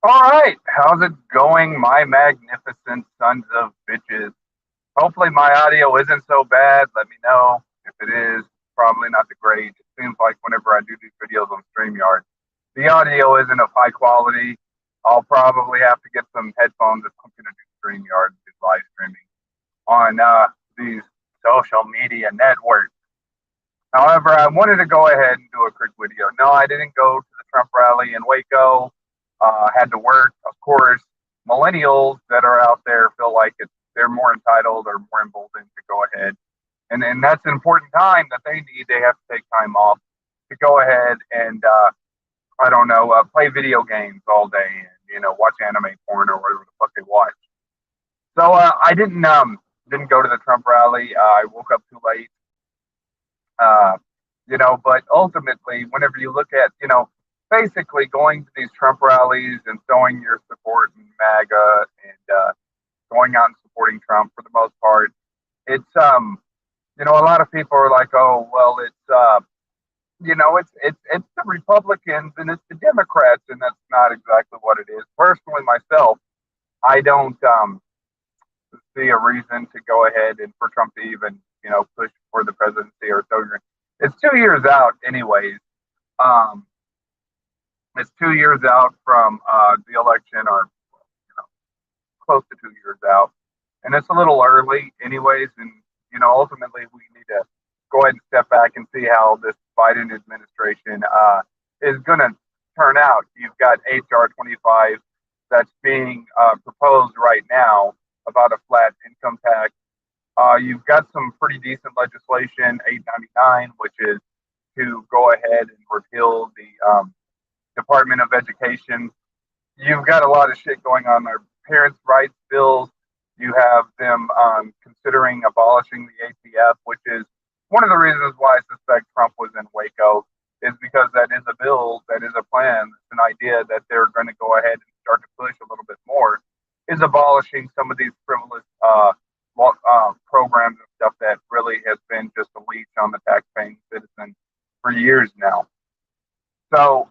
All right, how's it going, my magnificent sons of bitches? Hopefully, my audio isn't so bad. Let me know if it is. Probably not the great. It seems like whenever I do these videos on StreamYard, the audio isn't of high quality. I'll probably have to get some headphones if I'm going to do StreamYard, do live streaming on these social media networks. However, I wanted to go ahead and do a quick video. No, I didn't go to the Trump rally in Waco. Had to work. Of course, millennials that are out there feel like they're more entitled or more emboldened to go ahead. And that's an important time that they need. They have to take time off to go ahead and, I don't know, play video games all day and, watch anime porn or whatever the fuck they watch. So I didn't go to the Trump rally. I woke up too late. Uh, but ultimately, whenever you look at, basically going to these Trump rallies and showing your support in MAGA and going out and supporting Trump for the most part, it's, a lot of people are like, oh, well, it's the Republicans and it's the Democrats, and that's not exactly what it is. Personally, myself, I don't see a reason to go ahead and for Trump to even, push for the presidency or so. It's 2 years out, anyways. Um, it's 2 years out from the election, or you know, close to 2 years out, and it's a little early, anyways. And ultimately, we need to go ahead and step back and see how this Biden administration is going to turn out. You've got HR 25 that's being proposed right now about a flat income tax. You've got some pretty decent legislation, 899, which is to go ahead and repeal the Department of Education. You've got a lot of shit going on there. Parents' rights bills. You have them considering abolishing the ATF, which is one of the reasons why I suspect Trump was in Waco, is because that is a bill, that is a plan, it's an idea that they're going to go ahead and start to push a little bit more, is abolishing some of these frivolous programs and stuff that really has been just a leech on the taxpaying citizen for years now. So,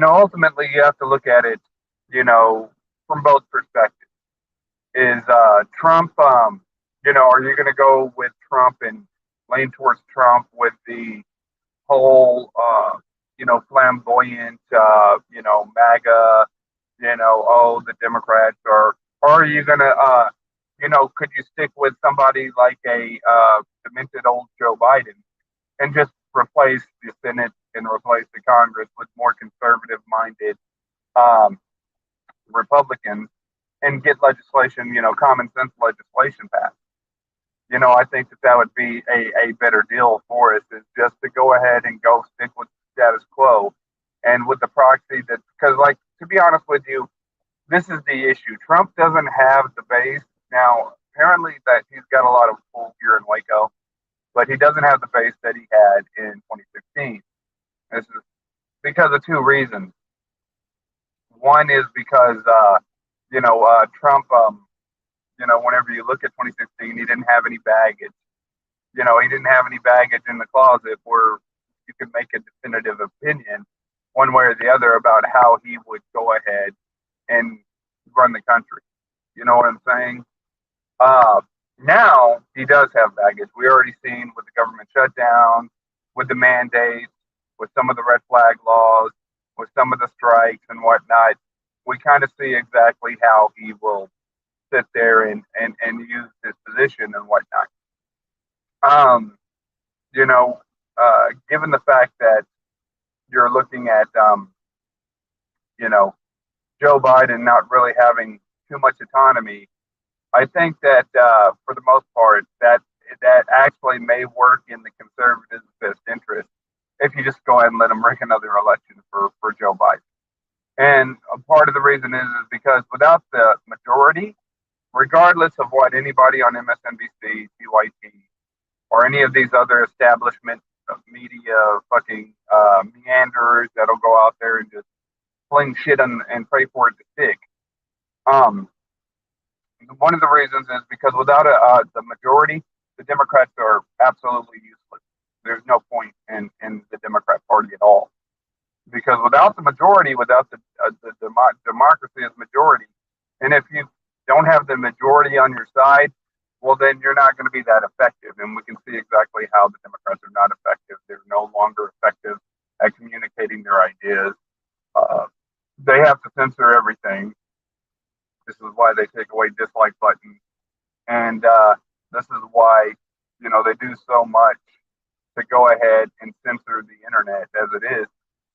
ultimately, you have to look at it, from both perspectives. Is Trump, are you going to go with Trump and lean towards Trump with the whole, flamboyant, MAGA, oh, the Democrats, or are you going to, could you stick with somebody like a demented old Joe Biden and just replace the Senate and replace the Congress with more conservative minded um, Republicans and get legislation, common sense legislation passed? I think that would be a better deal for us, is just to go ahead and go stick with the status quo and with the proxy that, because, like, to be honest with you, this is the issue. Trump doesn't have the base. Now, apparently that he's got a lot of pull here in Waco, but he doesn't have the base that he had in 2016. This is because of two reasons. One is because, Trump, whenever you look at 2016, he didn't have any baggage. He didn't have any baggage in the closet where you could make a definitive opinion one way or the other about how he would go ahead and run the country. You know what I'm saying? Uh, Now he does have baggage. We already seen with the government shutdown, with the mandates, with some of the red flag laws, with some of the strikes and whatnot. We kind of see exactly how he will sit there and use his position and whatnot. Um, Given the fact that you're looking at, you know, Joe Biden not really having too much autonomy, I think that for the most part, that actually may work in the conservatives' best interest if you just go ahead and let them rig another election for Joe Biden. And a part of the reason is because without the majority, regardless of what anybody on MSNBC, TYT, or any of these other establishment media fucking meanderers that'll go out there and just fling shit and pray for it to stick. Um, One of the reasons is because without the majority, the Democrats are absolutely useless. There's no point in the Democrat Party at all. Because without the majority, without the democracy obviously is majority. And if you don't have the majority on your side, well, then you're not going to be that effective. And we can see exactly how the Democrats are not effective. They're no longer effective at communicating their ideas. Uh, they have to censor everything. This is why they take away dislike buttons. And this is why, they do so much to go ahead and censor the internet as it is.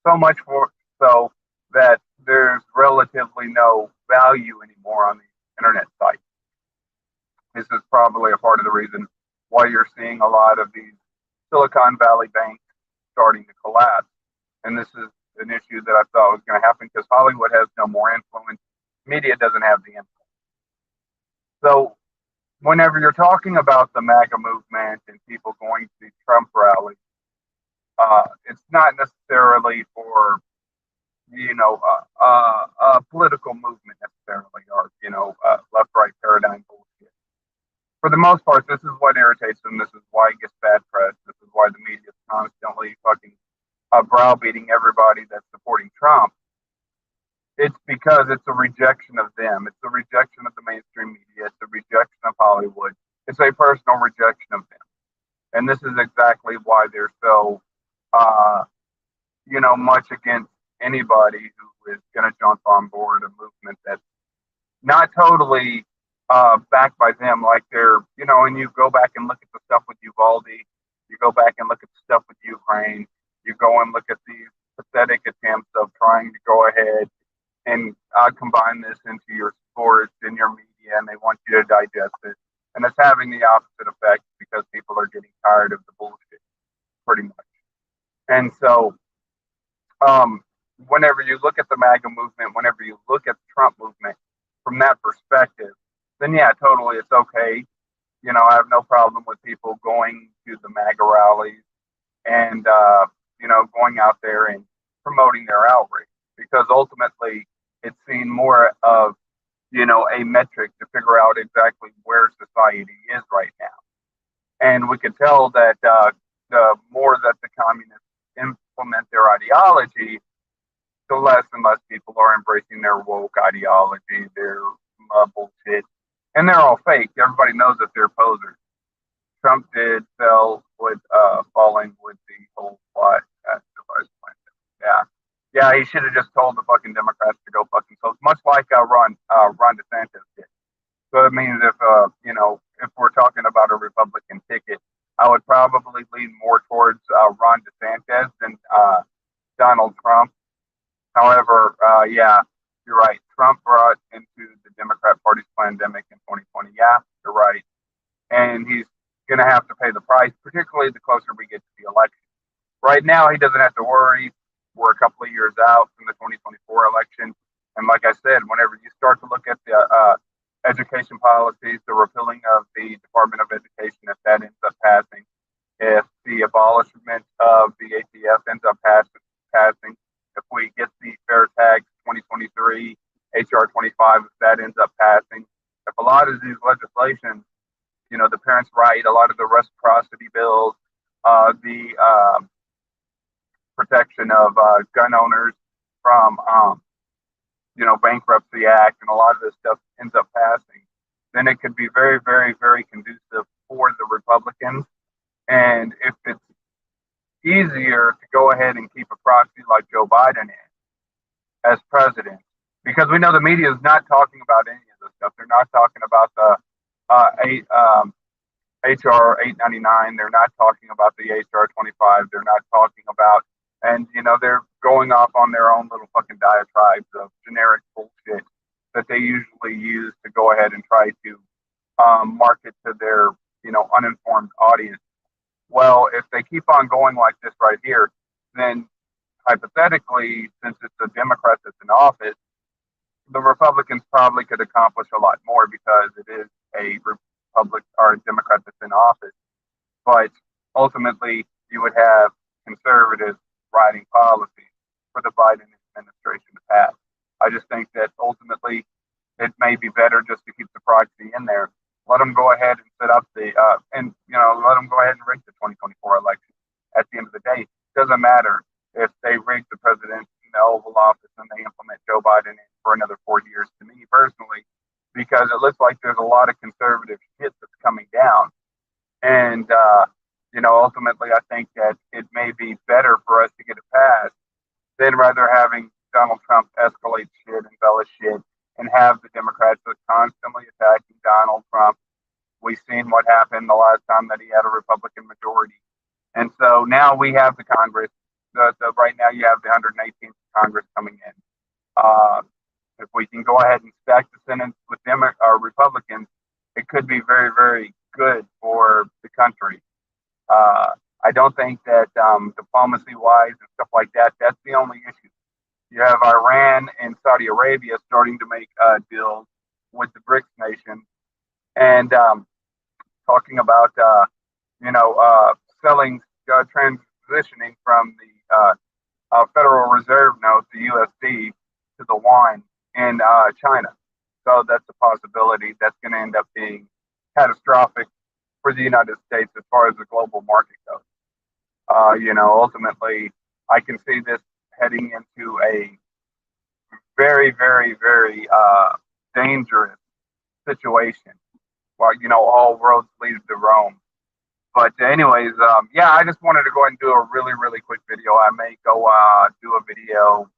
So much for so that there's relatively no value anymore on the internet site. This is probably a part of the reason why you're seeing a lot of these Silicon Valley banks starting to collapse. And this is an issue that I thought was going to happen because Hollywood has no more influence. Media doesn't have the influence. So whenever you're talking about the MAGA movement and people going to Trump rallies, it's not necessarily for a political movement necessarily, or left-right paradigm bullshit. For the most part, this is what irritates them. This is why it gets bad press. This is why the media is constantly fucking browbeating everybody that's supporting Trump. It's because it's a rejection of them. It's a rejection of the mainstream media. It's a rejection of Hollywood. It's a personal rejection of them. And this is exactly why they're so, much against anybody who is going to jump on board a movement that's not totally backed by them. Like and you go back and look at the stuff with Uvalde. You go back and look at the stuff with Ukraine. You go and look at these pathetic attempts of trying to go ahead and combine this into your sports and your media, and they want you to digest it. And it's having the opposite effect because people are getting tired of the bullshit, pretty much. And so, whenever you look at the MAGA movement, whenever you look at the Trump movement from that perspective, then yeah, totally, it's okay. I have no problem with people going to the MAGA rallies and, going out there and promoting their outrage because ultimately it's seen more of, a metric to figure out exactly where society is right now. And we could tell that the more that the communists implement their ideology, the less and less people are embracing their woke ideology, their bullshit. And they're all fake. Everybody knows that they're posers. Trump did fell with falling with the whole plot at the vice president. Yeah, he should have just told the fucking Democrats to go fucking close, much like Ron DeSantis did. So it means if we're talking about a Republican ticket, I would probably lean more towards Ron DeSantis than Donald Trump. However, you're right. Trump brought into the Democrat Party's pandemic in 2020. Yeah, you're right. And he's going to have to pay the price, particularly the closer we get to the election. Right now, he doesn't have to worry. We're a couple of years out from the 2024 election. And like I said, whenever you start to look at the education policies, the repealing of the Department of Education, if that ends up passing, if the abolishment of the ATF ends up passing, if we get the fair tax 2023, HR 25, if that ends up passing, if a lot of these legislations, the parents' right, a lot of the reciprocity bills, the protection of gun owners from, Bankruptcy Act, and a lot of this stuff ends up passing, then it could be very, very, very conducive for the Republicans. And if it's easier to go ahead and keep a proxy like Joe Biden in as president, because we know the media is not talking about any of this stuff. They're not talking about the HR 899. They're not talking about the HR 25. They're not talking about, and they're going off on their own little fucking diatribes of generic bullshit that they usually use to go ahead and try to market to their uninformed audience. Well, if they keep on going like this right here, then hypothetically, since it's a Democrat that's in office, the Republicans probably could accomplish a lot more because it is a Republic or a Democrat that's in office. But ultimately, you would have conservatives writing policies for the Biden administration to pass. I just think that ultimately, it may be better just to keep the proxy in there. Let them go ahead and set up the let them go ahead and rig the 2024 election. At the end of the day, it doesn't matter if they rig the president in the Oval Office and they implement Joe Biden for another 4 years. it may be better for us to get it passed than rather having Donald Trump escalate shit and embellish shit and have the Democrats constantly attacking Donald Trump. We've seen what happened the last time that he had a Republican majority. And so now we have the Congress. Right now you have the 118th Congress coming in. If we can go ahead and stack the Senate with Republicans, it could be very, very good for the country. I don't think that diplomacy-wise and stuff like that, that's the only issue. You have Iran and Saudi Arabia starting to make deals with the BRICS nations and talking about, selling, transitioning from the Federal Reserve note, the USD, to the yuan in China. So that's a possibility that's going to end up being catastrophic for the United States as far as the global market goes. Ultimately, I can see this heading into a very, very, very dangerous situation. Well, all roads lead to Rome. But anyways, I just wanted to go ahead and do a really, really quick video. I may go do a video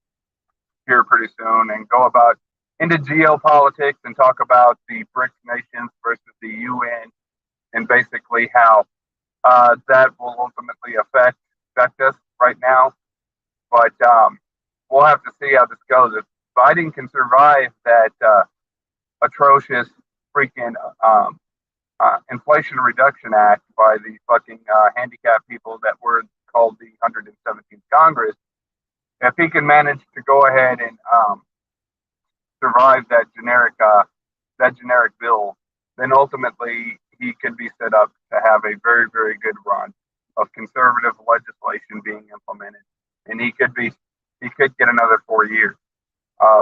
here pretty soon and go about into geopolitics and talk about the BRICS nations versus the UN and basically how that will ultimately affect us right now. But we'll have to see how this goes. If Biden can survive that atrocious freaking Inflation Reduction Act by the fucking handicapped people that were called the 117th Congress, if he can manage to go ahead and survive that generic bill, then ultimately he could be set up to have a very, very good run of conservative legislation being implemented, and he could get another 4 years,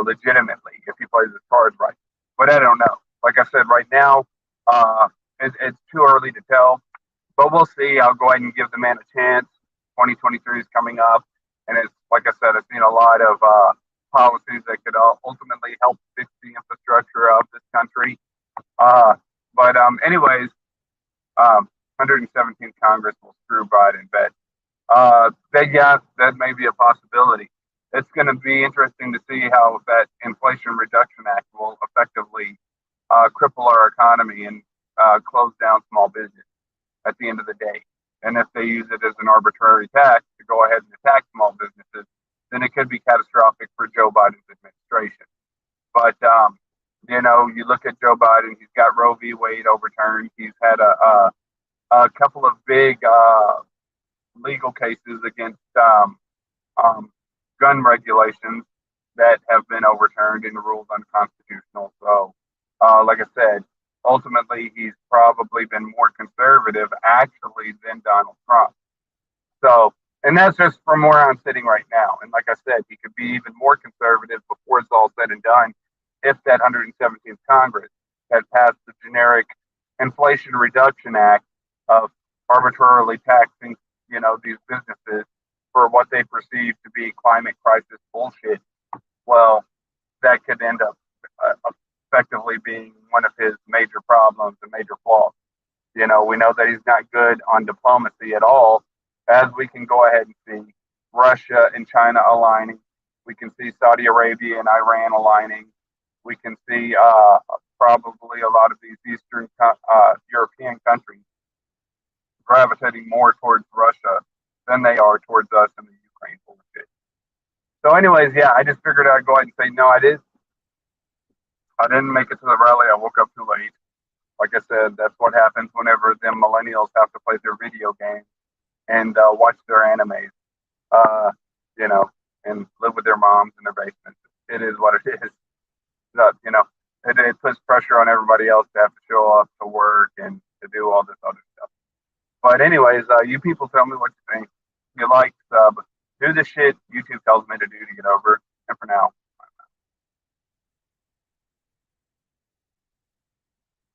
legitimately, if he plays his cards right. But I don't know. Like I said, right now, it's too early to tell, but we'll see. I'll go ahead and give the man a chance. 2023 is coming up, and it's like I said, I've seen a lot of policies that could ultimately help fix the infrastructure of this country. But anyways, 117th Congress will screw Biden, but that may be a possibility. It's going to be interesting to see how that Inflation Reduction Act will effectively cripple our economy and close down small business at the end of the day. And if they use it as an arbitrary tax to go ahead and attack small businesses, then it could be catastrophic for Joe Biden's administration. But you look at Joe Biden; he's got Roe v. Wade overturned. He's had a couple of big legal cases against gun regulations that have been overturned and ruled unconstitutional. So, like I said, ultimately he's probably been more conservative actually than Donald Trump. So, and that's just from where I'm sitting right now. And like I said, he could be even more conservative before it's all said and done if that 117th Congress had passed the generic Inflation Reduction Act of arbitrarily taxing, these businesses for what they perceive to be climate crisis bullshit. Well, that could end up effectively being one of his major problems and major flaws. We know that he's not good on diplomacy at all, as we can go ahead and see Russia and China aligning. We can see Saudi Arabia and Iran aligning. We can see probably a lot of these Eastern European countries gravitating more towards Russia than they are towards us in the Ukraine bullshit. So anyways, I just figured I'd go ahead and say, no, I didn't make it to the rally. I woke up too late. Like I said, that's what happens whenever them millennials have to play their video games and watch their animes, and live with their moms in their basements. It is what it is. It puts pressure on everybody else to have to show up to work and to do all this other stuff. But anyways, you people tell me what you think. If you like, sub, do the shit YouTube tells me to do.